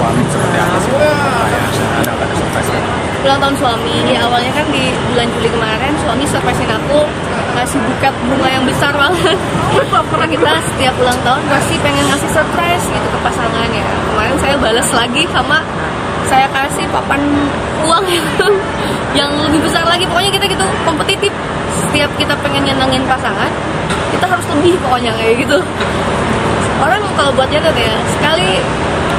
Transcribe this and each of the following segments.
suami seperti apa sih? Ada surprise kan? Ulang tahun suami, ya awalnya kan di bulan Juli kemarin suami surprisein aku ngasih buket bunga yang besar banget. Karena kita setiap ulang tahun pasti pengen ngasih surprise gitu ke pasangan ya. Kemarin saya balas lagi sama saya kasih papan uang yang lebih besar lagi. Pokoknya kita gitu kompetitif. Setiap kita pengen nyenengin pasangan, kita harus lebih pokoknya kayak gitu. Orang kalau buat Janet ya, sekali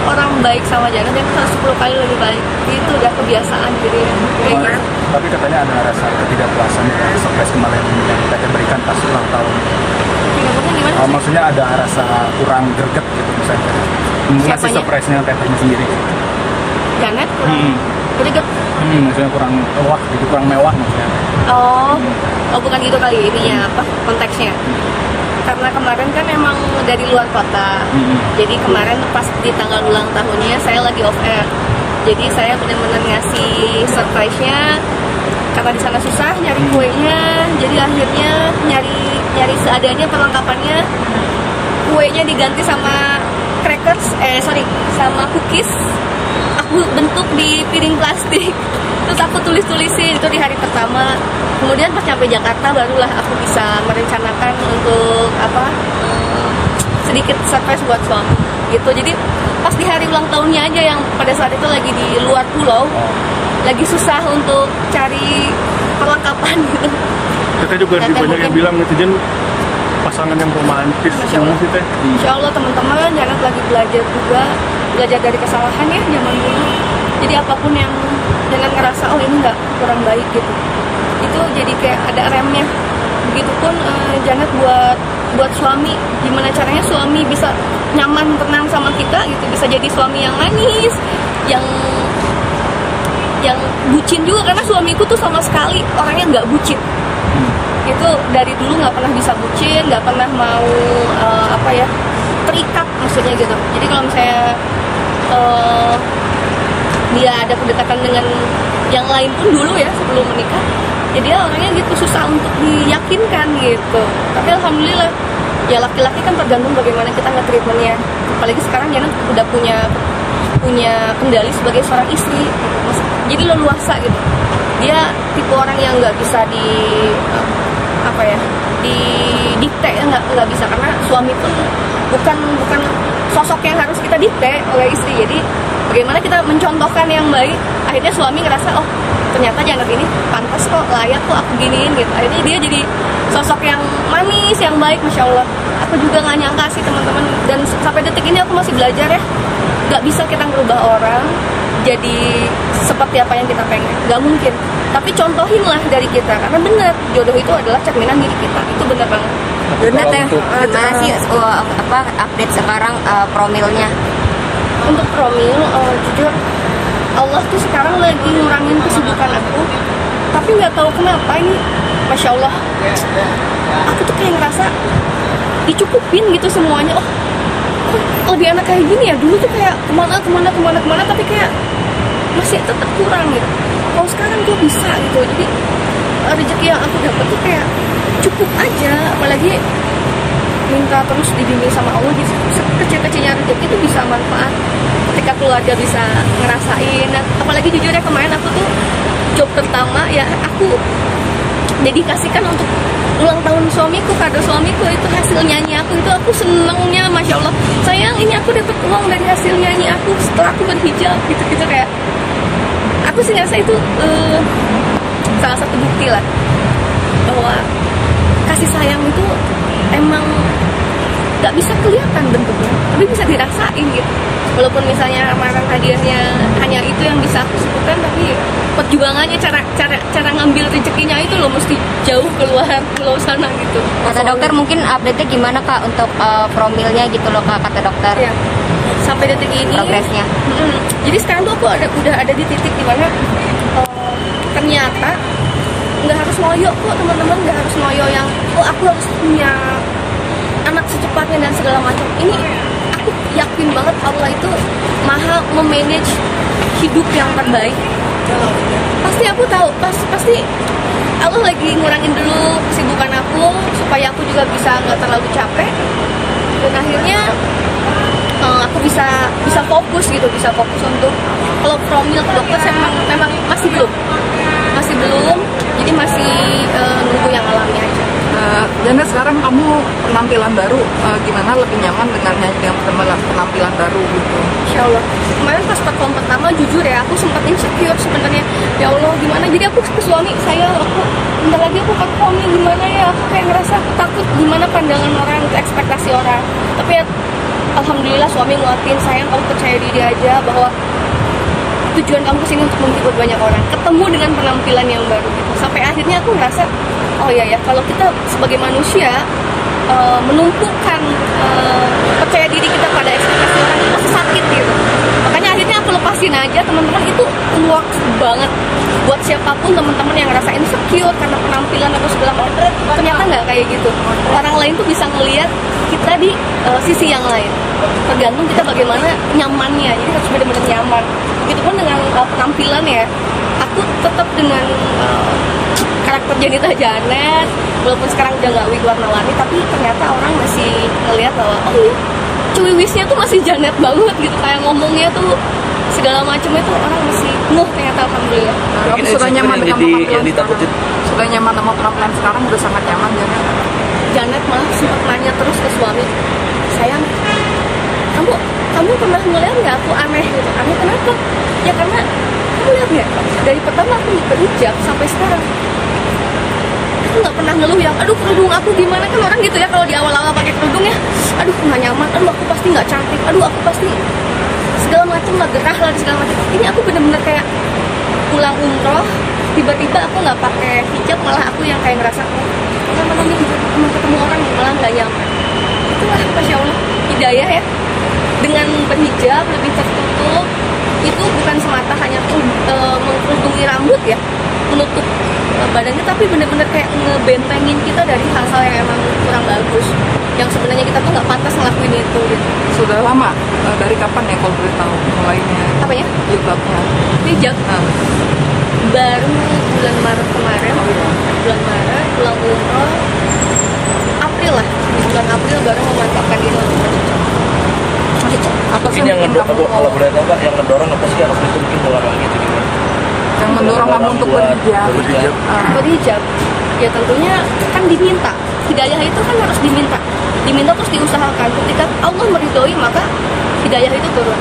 orang baik sama Janet itu harus 10 kali lebih baik. Itu udah kebiasaan jadi kayak gitu. Tapi katanya ada rasa ketidakpuasan ya, surprise kemarin yang kita berikan pas ulang tahun. Tidakpuasan gimana? Maksudnya ada rasa kurang greget gitu misalnya. Ngasih Siapanya? surprise-nya tetehnya sendiri. Janet kurang greget. Maksudnya kurang mewah gitu, kurang mewah maksudnya. Oh bukan gitu kali ininya apa konteksnya. Karena kemarin kan emang dari luar kota. Jadi kemarin pas di tanggal ulang tahunnya saya lagi off air. Jadi saya benar-benar ngasih surprise-nya karena di sana susah nyari kuenya. Jadi akhirnya nyari seadanya perlengkapannya. Kuenya diganti sama sama cookies. Aku bentuk di piring plastik. Terus aku tulis-tulisin itu di hari pertama. Kemudian pas sampai Jakarta barulah aku bisa merencanakan untuk sedikit surprise buat suami gitu. Jadi pas di hari ulang tahunnya aja yang pada saat itu lagi di luar pulau, lagi susah untuk cari perlengkapan gitu. Kita juga banyak yang bilang netizen pasangan yang romantis. Masya Allah. Sih, Teh. Insya Allah teman-teman Janet lagi belajar dari kesalahan ya zaman dulu. Jadi apapun yang Janet ngerasa ini nggak kurang baik gitu, itu jadi kayak ada remnya. Begitupun Janet buat suami, gimana caranya suami bisa nyaman tenang sama kita gitu, bisa jadi suami yang manis, yang bucin juga, karena suamiku tuh sama sekali orangnya nggak bucin. Itu dari dulu nggak pernah bisa bucin, nggak pernah mau terikat maksudnya gitu. Jadi kalau misalnya dia ada pendekatan dengan yang lain pun dulu ya sebelum menikah, ya dia orangnya gitu susah untuk diyakinkan gitu. Tapi alhamdulillah ya laki-laki kan tergantung bagaimana kita nge-treatmentnya. Apalagi sekarang Janet udah punya kendali sebagai seorang istri gitu. Jadi leluasa gitu. Dia tipe orang yang nggak bisa didikte, nggak bisa, karena suami pun bukan sosok yang harus kita dikte oleh istri. Jadi bagaimana kita mencontohkan yang baik, akhirnya suami ngerasa oh ternyata Janet ini pantas kok, layak kok aku giniin gitu. Akhirnya dia jadi sosok yang manis, yang baik, Masya Allah. Aku juga nggak nyangka sih teman-teman, dan sampai detik ini aku masih belajar ya. Nggak bisa kita ngerubah orang jadi seperti apa yang kita pengen, nggak mungkin. Tapi contohinlah dari kita, karena benar jodoh itu adalah cerminan diri kita, itu benar banget. Benar Teh, gimana sih update sekarang promilnya? Untuk promil, jujur Allah tuh sekarang lagi ngurangin kesibukan aku, tapi nggak tahu kenapa ini, Masya Allah, aku tuh kayak ngerasa dicukupin gitu semuanya. Oh lebih enak kayak gini ya, dulu tuh kayak kemana, tapi kayak masih tetap kurang gitu. Kalau sekarang gue bisa gitu, jadi rezeki yang aku dapat tuh kayak cukup aja. Apalagi minta terus dibimbing sama Allah, gitu. Kecil-kecilnya rezeki itu bisa manfaat ketika keluarga bisa ngerasain. Apalagi jujur ya, kemarin aku tuh job pertama ya aku dedikasikan untuk ulang tahun suamiku, kado suamiku, itu hasil nyanyi aku. Itu aku senengnya, Masya Allah, sayang ini aku dapat uang dari hasil nyanyi aku setelah aku berhijab gitu kayak aku sih ngerasa itu salah satu bukti lah bahwa kasih sayang itu emang gak bisa kelihatan bentuknya, tapi bisa dirasain gitu. Walaupun misalnya kemarin hadiahnya hanya itu yang bisa aku sebutkan, tapi perjuangannya, cara ngambil rezekinya itu loh mesti jauh keluar pulau sana gitu. Kata dokter mungkin update-nya gimana Kak untuk promilnya gitu loh Kak, kata dokter Ya, sampai detik ini progresnya. Jadi sekarang tuh aku udah ada di titik dimana ternyata nggak harus ngoyo kok teman-teman, nggak harus ngoyo yang aku harus punya anak secepatnya dan segala macam. Ini aku yakin banget Allah itu maha memanage hidup yang terbaik. Pasti aku tahu, pasti Allah lagi ngurangin dulu kesibukan aku supaya aku juga bisa nggak terlalu capek. Dan akhirnya aku bisa fokus gitu, bisa fokus untuk kalau promil ke dokter saya memang masih belum, jadi masih nunggu yang alami aja. Janet, sekarang kamu penampilan baru, gimana lebih nyaman dengan nyanyi dengan penampilan baru gitu? Insya Allah. Kemarin pas perform pertama jujur ya aku sempat insecure sebenarnya. Ya Allah gimana? Jadi aku ke suami saya, aku bentar lagi aku perform nih, gimana ya? Aku kayak ngerasa takut gimana pandangan orang, ekspektasi orang. Tapi ya alhamdulillah suami nguatin, sayang kamu percaya diri aja bahwa tujuan kamu kesini untuk menghibur banyak orang, ketemu dengan penampilan yang baru gitu. Sampai akhirnya aku ngerasa oh iya ya, kalau kita sebagai manusia menumpukan percaya diri kita pada ekspektasi orang itu pasti sakit gitu. Makanya akhirnya aku lepasin aja, teman-teman, itu works banget buat siapapun teman-teman yang ngerasa insecure karena penampilan atau segala macam. Ternyata nggak kayak gitu. Orang lain tuh bisa ngelihat kita di sisi yang lain. Tergantung kita bagaimana nyamannya. Jadi harus benar-benar nyaman. Begitupun dengan penampilan ya. Aku tetap dengan karakter Janita Janet, walaupun sekarang udah nggak wig warna-warni, tapi ternyata orang masih ngelihat bahwa oh iya, cuwiwisnya tuh masih Janet banget gitu, kayak ngomongnya tuh segala macam itu orang masih ternyata alhamdulillah. Kamu sudah nyaman dengan penampilan yang ditakutin. Sudah nyaman sama penampilan sekarang, udah sangat nyaman Janet. Janet malah sempat nanya terus ke suami, sayang, kamu pernah ngeliat nggak aku aneh gitu? Aneh kenapa? Ya karena kamu lihat nggak, dari pertama aku berhijab sampai sekarang aku nggak pernah ngeluh yang aduh kerudung aku gimana, kan orang gitu ya kalau di awal-awal pakai kerudung ya, aduh nggak nyaman, aduh aku pasti nggak cantik, aduh aku pasti segala macam lah, gerah lah segala macam. Ini aku bener-bener kayak pulang umroh tiba-tiba aku nggak pakai hijab, malah aku yang kayak ngerasa mana nih emang ketemu orang yang malah nggak nyaman. Itulah masya Allah hidayah ya, dengan berhijab lebih tertutup itu bukan semata hanya mengkerudungi rambut ya, menutup badannya, tapi benar-benar kayak ngebentengin kita dari hal-hal yang emang kurang bagus, yang sebenarnya kita tuh nggak pantas ngelakuin itu gitu. Sudah lama? Dari kapan ya kalau boleh tahu mulainya? Apa ya? Jilbabnya. Hijab baru bulan Maret kemarin. Bulan Maret pulang umroh April lah, di bulan April baru memantapkan diri untuk berhijab. Apa sih Mungkin yang bikin kamu kalau boleh tahu Kak, yang ngedorong apa sih, harus itu mungkin pola kayak gitu gimana? yang mendorong kamu untuk berhijab? Berhijab ya tentunya kan diminta, hidayah itu kan harus diminta terus diusahakan. Ketika Allah meridhoi maka hidayah itu turun.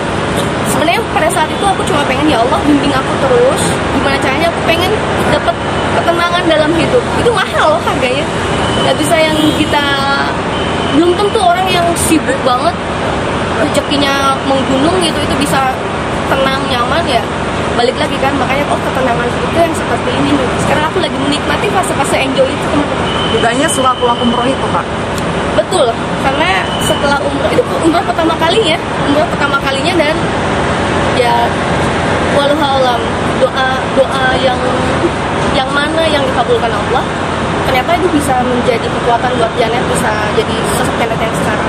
Sebenarnya pada saat itu aku cuma pengen ya Allah bimbing aku terus, gimana caranya aku pengen dapat ketenangan dalam hidup. Itu mahal loh harganya, nggak bisa yang kita, belum tentu orang yang sibuk banget rezekinya menggunung gitu itu bisa tenang nyaman ya. Balik lagi kan, makanya ketenangan itu yang seperti ini nih. Sekarang aku lagi menikmati fase-fase enjoy itu, teman-teman. Bedanya setelah pulang umroh itu Kak? Betul, karena setelah umroh itu umroh pertama kalinya dan ya walau alam doa yang mana yang dikabulkan Allah, ternyata itu bisa menjadi kekuatan buat Janet bisa jadi sosok Janet yang sekarang.